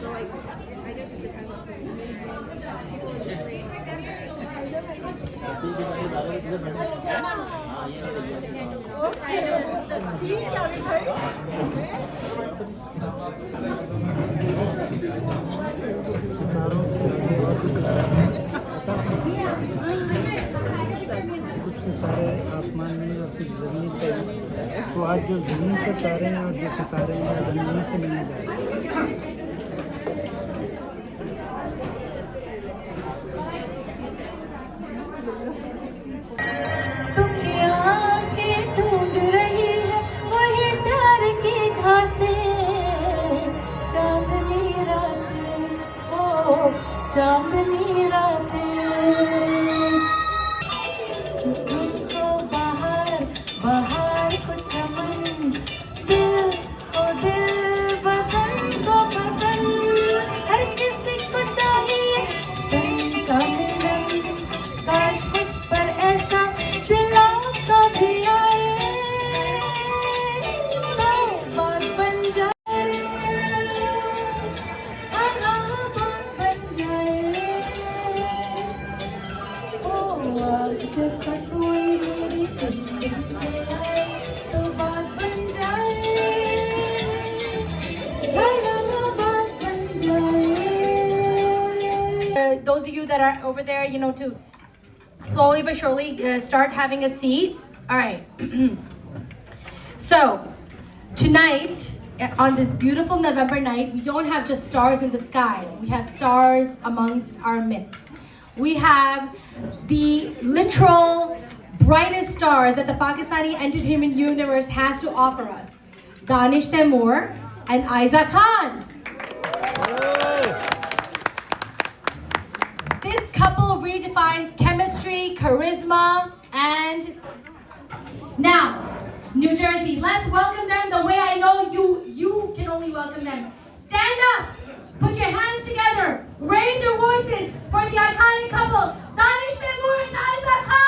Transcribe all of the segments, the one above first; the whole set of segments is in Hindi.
So like, I guess it's the kind of thing. People usually. कुछ सितारे आसमान में और कुछ ज़मीन पे हैं। तो आज जो ज़मीन पर तारे हैं और जो सितारे हैं ज़मीन से मिलने जा रहे हैं। चांदनी रातें तुमको बाहर बाहर को चमन दिल को दिल बदन को बदन हर किसी को चाहिए तुम का मिलन काश मुझ पर ऐसा दिल आपका भी आए तो बात बन जाए जैसा कोई मेरी जिंदगी में आए तो बात बन जाए बात बन जाए। Those of you that are over there, you know, to slowly but surely start having a seat. All right. So tonight, on this beautiful November night, we don't have just stars in the sky. We have stars amongst our midst. We have the literal brightest stars that the Pakistani entertainment universe has to offer us. Danish Taimur and Aiza Khan. This couple redefines chemistry, charisma, and now, New Jersey, let's welcome them the way I know you can only welcome them. Stand up, put your hands together, raise your voices for the iconic couple, Danish Taimur and Aiza Khan.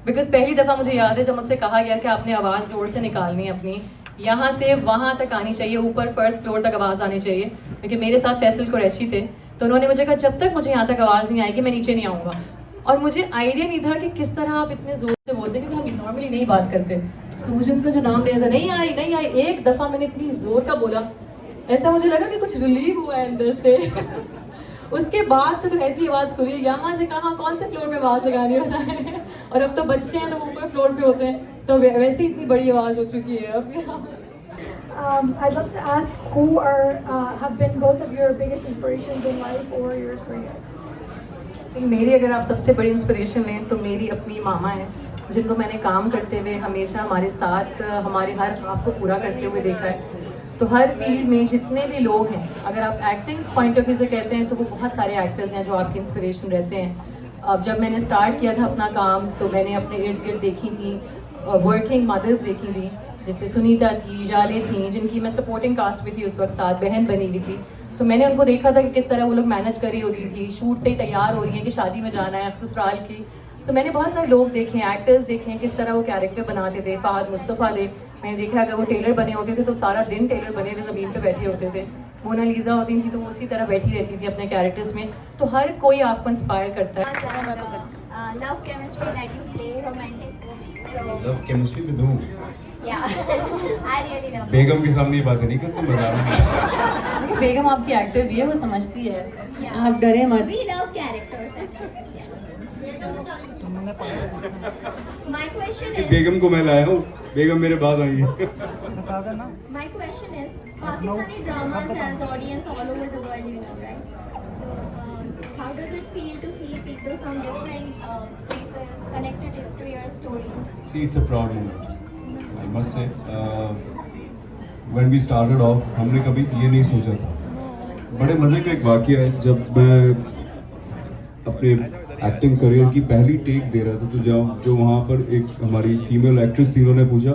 Because पहली दफ़ा मुझे याद है जब मुझसे कहा गया कि आपने आवाज़ ज़ोर से निकालनी है अपनी, यहाँ से वहाँ तक आनी चाहिए, ऊपर फर्स्ट फ्लोर तक आवाज़ आनी चाहिए, क्योंकि मेरे साथ फैसल कुरैशी थे तो उन्होंने मुझे कहा जब तक मुझे यहाँ तक आवाज़ नहीं आएगी मैं नीचे नहीं आऊँगा। और मुझे आइडिया नहीं था कि किस तरह आप इतने ज़ोर से बोलते हैं, क्योंकि हम नॉर्मली नहीं बात करते। तो मुझे उनका जो नाम लिया था नहीं आई। एक दफ़ा मैंने इतनी ज़ोर का बोला, ऐसा मुझे लगा कि कुछ रिलीव हुआ है अंदर से। उसके बाद से तो ऐसी आवाज़ खुली, यहाँ से कहाँ कौन से फ्लोर पे आवाज़ लगानी होता है। और अब तो बच्चे हैं तो ऊपर फ्लोर पे होते हैं, तो वैसे इतनी बड़ी आवाज़ हो चुकी है अब। I'd love to ask who have been both of your biggest inspirations in life or your career? मेरी अगर आप सबसे बड़ी इंस्पिरेशन लें तो मेरी अपनी मामा है, जिनको मैंने काम करते हुए हमेशा हमारे साथ हमारे हर ख्वाब को पूरा करते हुए देखा है। तो हर फील्ड में जितने भी लोग हैं, अगर आप एक्टिंग पॉइंट ऑफ व्यू से कहते हैं तो वो बहुत सारे एक्टर्स हैं जो आपकी इंस्पिरेशन रहते हैं। अब जब मैंने स्टार्ट किया था अपना काम तो मैंने अपने इर्द गिर्द देखी थी वर्किंग मदर्स देखी थी, जैसे सुनीता थी, जाले थी, जिनकी मैं सपोर्टिंग कास्ट भी थी उस वक्त, साथ बहन बनी हुई थी। तो मैंने उनको देखा था कि किस तरह वो लोग मैनेज कर रही होती थी, शूट से ही तैयार हो रही है कि शादी में जाना है ससुराल की। सो मैंने बहुत सारे लोग देखे हैं, एक्टर्स देखे हैं, किस तरह वो कैरेक्टर बनाते थे। फ़हद मुस्तफ़ा थे, मैंने देखा अगर वो टेलर बने होते थे तो सारा दिन टेलर बने हुए ज़मीन पे बैठे होते थे। मोनालिसा होती थी तो वो उसी तरह बैठी रहती थी अपने कैरेक्टर्स में। तो हर कोई आपको इंस्पायर करता है। Love chemistry that you play romantic. So love chemistry with whom? yeah, I really love. बेगम के सामने ये बातें नहीं करते, मजा देखिए बेगम आपकी एक्टर भी है, वो समझती है, Yeah. आप डरे मत। We love characters actually. Yeah. So my question is. बेगम को मैं लाया हूँ, बेगम मेरे बाद आएंगे। बता देना। My question is, Pakistani dramas has audience all over the world, you know, right? So, how does it feel to see people from different places connected to your stories? See, it's a proud moment. I must say, when we started off, हमने कभी ये नहीं सोचा था। बड़े मज़े का एक वाक़या है, जब मैं अपने एक्टिंग करियर की पहली टेक दे रहा था, तो जो वहाँ पर एक हमारी फीमेल एक्ट्रेस थी, उन्होंने पूछा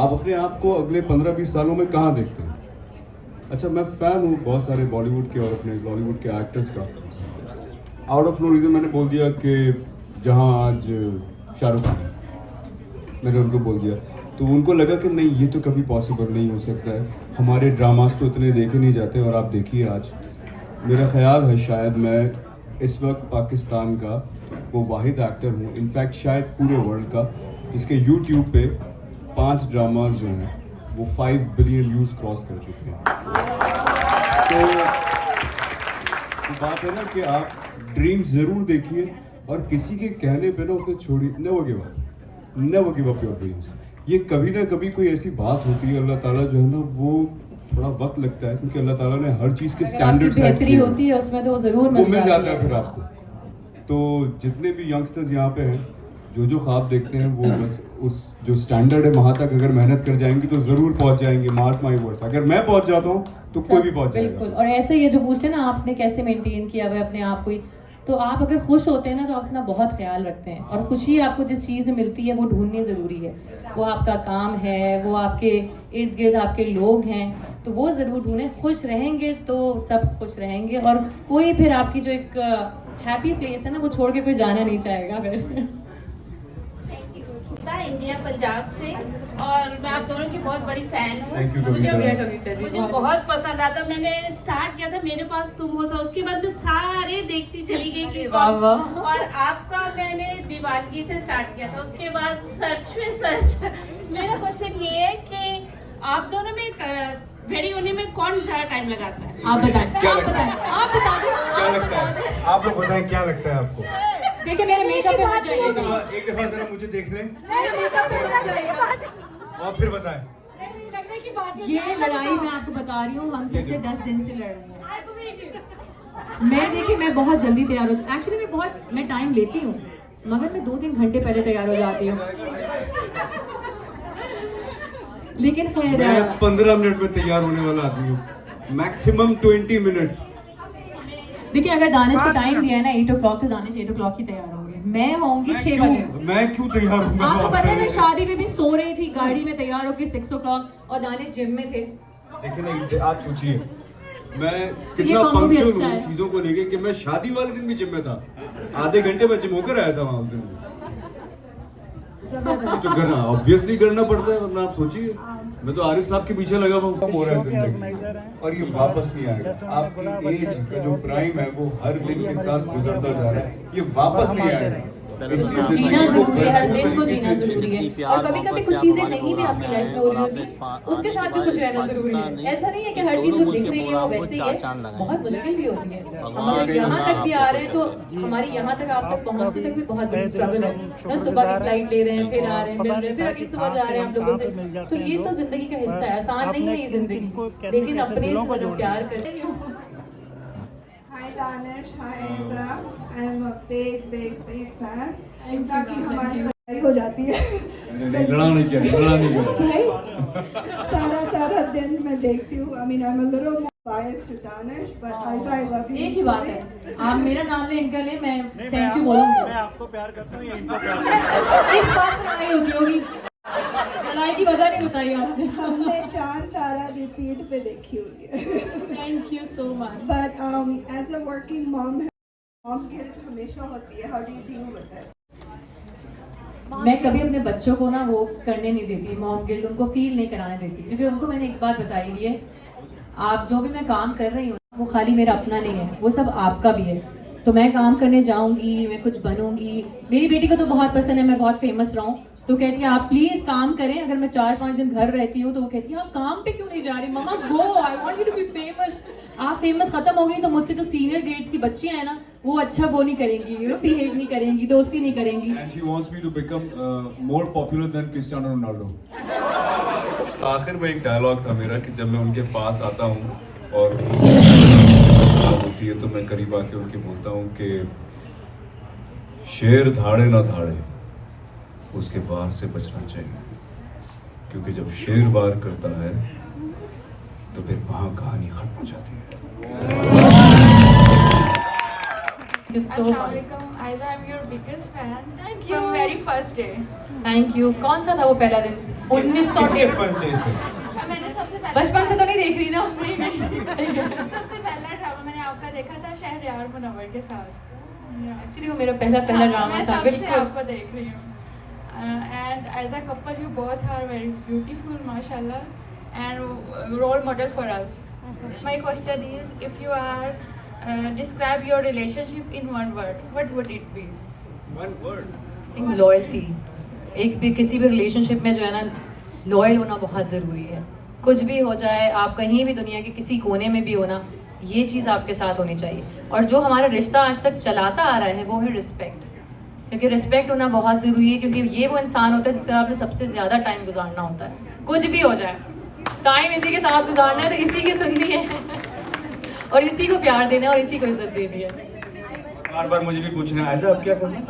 आप अपने आप को अगले 15-20 सालों में कहाँ देखते हैं? अच्छा, मैं फ़ैन हूँ बहुत सारे बॉलीवुड के और अपने बॉलीवुड के एक्टर्स का। आउट ऑफ नो रीज़न मैंने बोल दिया कि जहाँ आज शाहरुख खान, मैंने उनको बोल दिया, तो उनको लगा कि नहीं, ये तो कभी पॉसिबल नहीं हो सकता है, हमारे ड्रामास तो इतने देखे नहीं जाते। और आप देखिए आज, मेरा ख्याल है शायद मैं इस वक्त पाकिस्तान का वो वाहिद एक्टर हूँ, इनफैक्ट शायद पूरे वर्ल्ड का, जिसके यूट्यूब पे 5 ड्रामास जो हैं वो 5 बिलियन व्यूज़ क्रॉस कर चुके हैं। तो बात है ना कि आप ड्रीम ज़रूर देखिए और किसी के कहने पे ना उसे छोड़िए। Never give up your dreams. ये कभी ना कभी कोई ऐसी बात होती है, अल्लाह ताला जो है ना, वो थोड़ा वक्त लगता है, क्योंकि अल्लाह ताला ने हर चीज़ के स्टैंडर्ड्स बेहतरी होती है उसमें, तो वो ज़रूर मिल जाता है फिर आपको। तो जितने भी यंगस्टर्स यहाँ पे हैं, जो ख्वाब देखते हैं, वो बस उस जो स्टैंडर्ड है वहाँ तक अगर मेहनत कर जाएंगे तो ज़रूर पहुँच जाएंगे। मार्क माई वर्ड्स, अगर मैं पहुँच जाता हूँ तो कोई भी पहुँच जाएगा। बिल्कुल। और ऐसे ये जो पूछते हैं ना, आपने कैसे मेंटेन किया हुआ अपने आप को ही, तो आप अगर खुश होते हैं ना तो अपना बहुत ख्याल रखते हैं, और खुशी आपको जिस चीज़ में मिलती है वो ढूंढनी ज़रूरी है। वो आपका काम है, वो आपके इर्द गिर्द आपके लोग हैं, तो वो ज़रूर ढूंढें। खुश रहेंगे तो सब खुश रहेंगे, और कोई फिर आपकी जो एक हैप्पी प्लेस है ना, वो छोड़ के कोई जाना नहीं चाहेगा फिर। इंडिया पंजाब से, और मैं आप दोनों की बहुत बड़ी फैन हूँ। मुझे बहुत पसंद आता। मैंने स्टार्ट किया था मेरे पास तुम हो सा, उसके बाद मैं सारे देखती चली गई कि और आपका मैंने दीवानगी से स्टार्ट किया था, उसके बाद सर्च में सर्च। मेरा क्वेश्चन ये है कि आप दोनों में रेडी होने में कौन ज़्यादा टाइम लगाता है? आप बताएं, क्या आप लगता है? बताएं, आप बता दो, क्या लगता है? आप लोग बताएं क्या लगता है आपको? देखिए मेरे मेकअप पे हो जाइएगा, एक दफा जरा मुझे देख लें मेरे मेकअप पे हो जाइएगा। और फिर बताएं। ये लड़ाई मैं आपको बता रही हूँ, हम पिछले 10 दिन से लड़ रहे हैं। मैं देखिए, मैं बहुत जल्दी तैयार होती, एक्चुअली मैं टाइम लेती हूँ, मगर मैं 2-3 घंटे पहले तैयार हो जाती हूँ। लेकिन खैर, मैं 15 मिनट में तैयार होने वाला आदमी हूँ, मैक्सिमम 20 मिनट्स। देखिए, अगर दानिश को टाइम दिया है ना 8 o'clock, तो दानिश 8 o'clock ही तैयार होंगे। मैं होंगी 6 बजे। मैं क्यों तैयार हूँ? आपको पता है, मैं शादी में भी सो रही थी, गाड़ी में तैयार होकर 6 o'clock, और दानिश जिम में थे। देखिए ना, आप सोचिए मैं तो कितना combo भी पंक्चुअल अच्छा हूँ है। चीजों को लेके, कि मैं शादी वाले दिन भी जिम में था, आधे घंटे में जिम होकर आया था वहाँ उस दिन। तो करना ऑब्वियसली करना पड़ता है, वरना आप सोचिए, मैं तो आरिफ साहब के पीछे लगा हुआ हो रहा है जिंदगी, और ये वापस नहीं आएगा। आपकी एज का जो प्राइम है वो हर दिन के साथ गुजरता जा रहा है, ये वापस नहीं आएगा। जीना जरूरी है, हर दिन को जीना जरूरी है, और कभी कभी कुछ चीजें नहीं भी आपकी लाइफ में हो रही होती, उसके साथ भी खुश रहना जरूरी है। ऐसा नहीं है कि हर चीज जो दिख रही है वो वैसे ही है, बहुत मुश्किल भी होती है। हम अगर यहाँ तक भी आ रहे हैं तो हमारी यहाँ तक आप तक पहुँचने तक भी बहुत बड़ी स्ट्रगल है ना। सुबह की फ्लाइट ले रहे हैं, फिर आ रहे हैं, मिल रहे हैं, फिर अगली सुबह जा रहे हैं आप लोगों से, तो ये तो जिंदगी का हिस्सा है। आसान नहीं है ये जिंदगी, लेकिन अपने से जो प्यार करें। Hi Danish, hi Aiza. I'm a big fan. इनका कि हमारी लड़ाई हो जाती है। लड़ा नहीं किया। सारा दिन मैं देखती हूँ। I mean, I'm a little more biased to Danish, but Aiza, I love you. एक ही बात है, आप मेरा नाम ले, इनका ले, मैं थैंक यू बोलूँगी। मैं आपको प्यार करता हूँ, ये इनको प्यार करता हूँ। इस बात पर लड़ाई होगी, लड़ाई की वजह नहीं बताई आपने। हमने 4 तारा रिपीट पे देखी हुई है। Thank you so much. But as a working mom, mom guilt हमेशा होती है. How do you deal with it? मैं कभी अपने बच्चों को ना वो करने नहीं देती, मॉम गिल्ट उनको फील नहीं कराने देती, क्योंकि उनको मैंने एक बात बताई हुई है, आप जो भी मैं काम कर रही हूँ वो खाली मेरा अपना नहीं है, वो सब आपका भी है। तो मैं काम करने जाऊँगी, मैं कुछ बनूंगी। मेरी बेटी को तो बहुत पसंद है मैं बहुत फेमस रहूँ, तो कहती है आप प्लीज काम करें। अगर मैं 4-5 दिन घर रहती हूँ तो वो कहती है आप काम पे क्यों नहीं जा रही, मम्मा go, I want you to be famous. आप फेमस खत्म हो गई तो मुझसे जो सीनियर ग्रेड्स की बच्चियां हैं ना, वो अच्छा वो नहीं करेंगी, बिहेव नहीं करेंगी, दोस्ती नहीं करेंगी। And she wants me to become more popular than Cristiano Ronaldo. आखिर में एक डायलॉग था मेरा कि जब मैं उनके पास आता हूँ और होती है तो मैं करीब आके उनके बोलता हूँ कि शेर धाड़े ना धाड़े उसके वार से बचना चाहिए, क्योंकि जब शेर वार करता है तो फिर वहाँ कहानी खत्म हो जाती है। Aiza, I'm your biggest fan. Thank you. From very first day. Thank you. कौन सा था वो पहला दिन? 1900 फर्स्ट डे से मैंने सबसे पहले बचपन से तो नहीं देख रही ना? सबसे पहला ड्रामा मैंने आपका देखा था शहरयार मुनव्वर के साथ। एक्चुअली वो मेरा पहला ड्रामा मैं था। तब से बिल्कुल आपको देख रही हूँ। And as a couple, you both are very beautiful, mashallah, and role model for us. My question is, if you are describe your relationship in one word, what would it be? One word. Loyalty. एक भी किसी भी रिलेशनशिप में जो है ना, लॉयल होना बहुत ज़रूरी है। कुछ भी हो जाए, आप कहीं भी दुनिया के किसी कोने में भी हो ना, ये चीज़ आपके साथ होनी चाहिए। और जो हमारा रिश्ता आज तक चलाता आ रहा है वो है रिस्पेक्ट, क्योंकि रिस्पेक्ट होना बहुत ज़रूरी है, क्योंकि ये वो इंसान होता है जिससे आपने सबसे ज़्यादा टाइम गुजारना होता है। कुछ भी हो जाए, टाइम इसी के साथ गुजारना है, तो इसी की सुननी है और इसी को प्यार देना है और इसी को इज्जत देनी है। बार बार मुझे भी पूछना है, ऐसा अब क्या करना?